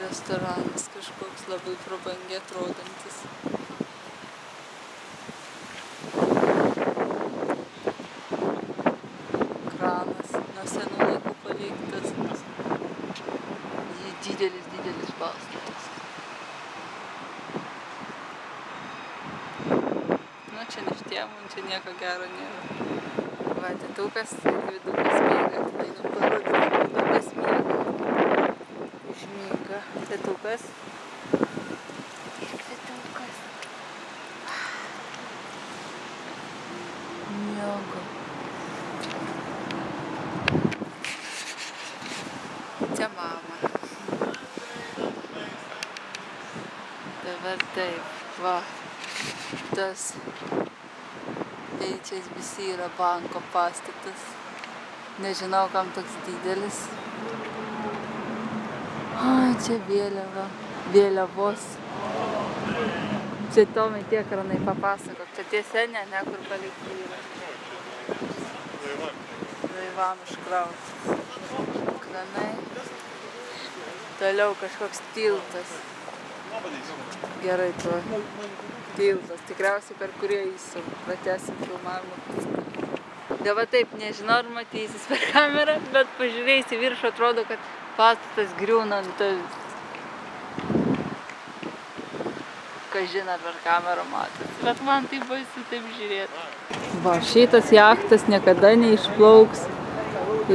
restoranas kažkoks labai prabangiai atrodantis. Kranas nuo senų laikų paliktas. Didelis pastatas. Nu, čia neštėmų, čia nieko gero nėra. Va, tėtukas ir vidukas miega. Tai jums parodyti, kad vidukas miega. Užmiega. Tėtukas. Ir vidukas. Miega. Čia mama. Dabar taip, va. Tas HSBC yra banko pastatas. Nežinau, kam toks didelis. Čia vėliava. Vėliavos. Čia Tomai tie kranai papasakok. Čia tiesa, ne, kur palikti yra. Laivam iškrauti. Kranai. Toliau kažkoks tiltas. Gerai, tuo. Tiltas, tikriausiai per kurį pratęsim filmavimą. Dabar taip, nežinau, ar matysis per kamerą, bet pažiūrėjus į viršų atrodo, kad pastatas griūna ant kažin ar per kamerą matos. Bet man tai baisu taip žiūrėti. Va, šitas jachtas niekada neišplauks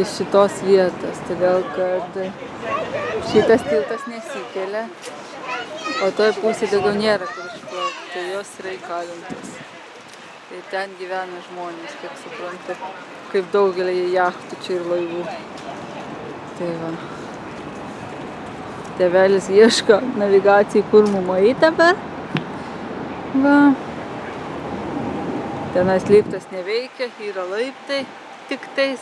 iš šitos vietos, todėl kad šitas tiltas nesikelia, o toj pusėje daugiau nėra kur išplaukti. Tai jos yra įkalintos. Tai ten gyvena žmonės, kiek suprantu, kaip daugelį jachtų čia ir laivų. Tai va. Tėvelis ieško navigacijai, kur mum eit dabar. Va. Tenais liftas neveikia, yra laiptai tiktais.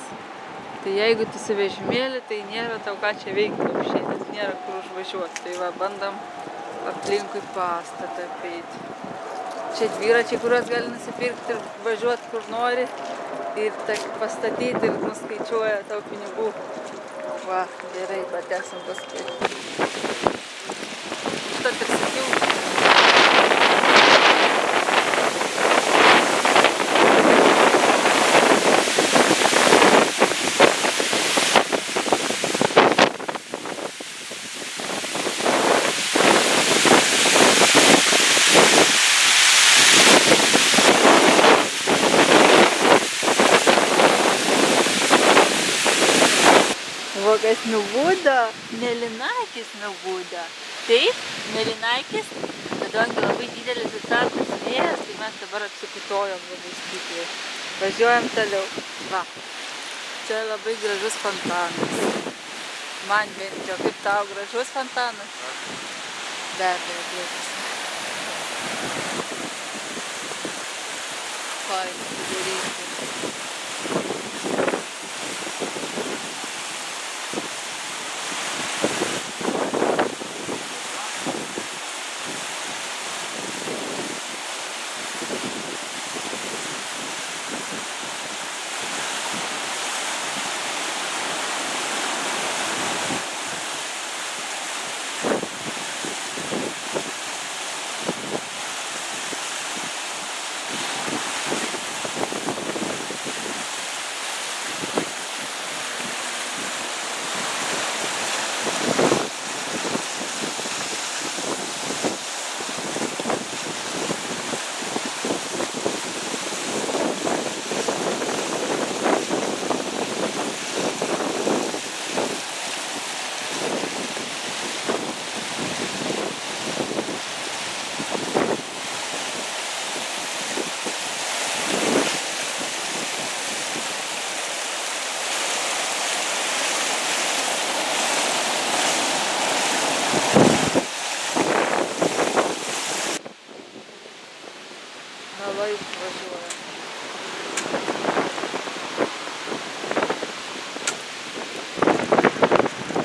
Tai jeigu tu su vežimėlį, tai nėra tau ką čia veikti apšiai, nes nėra kur užvažiuoti. Tai va, bandam aplinkui pastatą apeiti. Čia dviračiai, kuriuos gali nusipirkti ir važiuoti kur nori. Ir pastatyti ir nuskaičiuoja tau pinigų. Va, gerai, patęsim paskui. Šitą ir sakiau. Kas nubudo, mėlynakis nubudo. Taip, mėlynakis, kadangi labai didelis atsakas vėjas, tai mes dabar apsikutojom labai stipriai. Važiuojam toliau. Va, čia labai gražus fontanas. Man bent jau, kaip tau gražus fontanas? Be abejo, gražus. Fainai padaryti.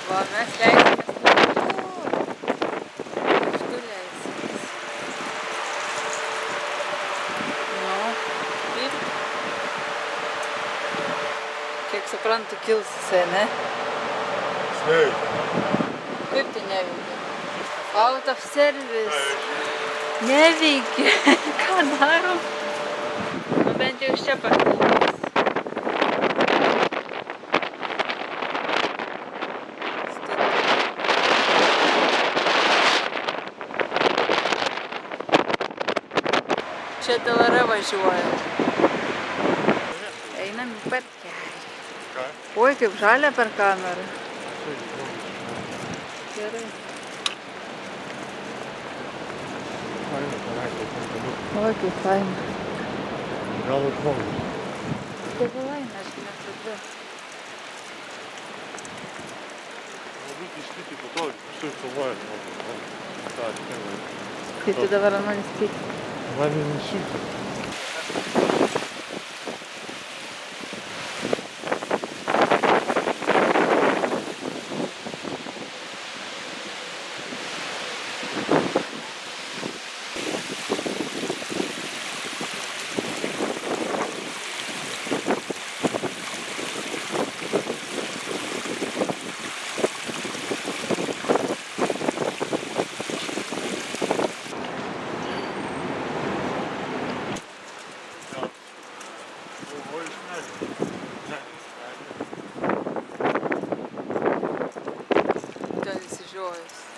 Va, mes leisimės tu leisimės. Nu, ir kiek suprantu, kils jisai, ne? Neveikia. Kaip tai neveikia? Out of service. Neveikia. Ką darom? Nu bent jau iš čia pakiltas. Čia DLR važiuoja. Einam į parkelį. Oi, kaip žalia per kamerą. Gerai. Oi, kaip faina. Gal ir žmogus. Tegul eina, aš nesvarbu. Labai išskyti po to, visur filmuoja. Kai tu dabar man skyti. Man nesiūti. Ten įsižiojus.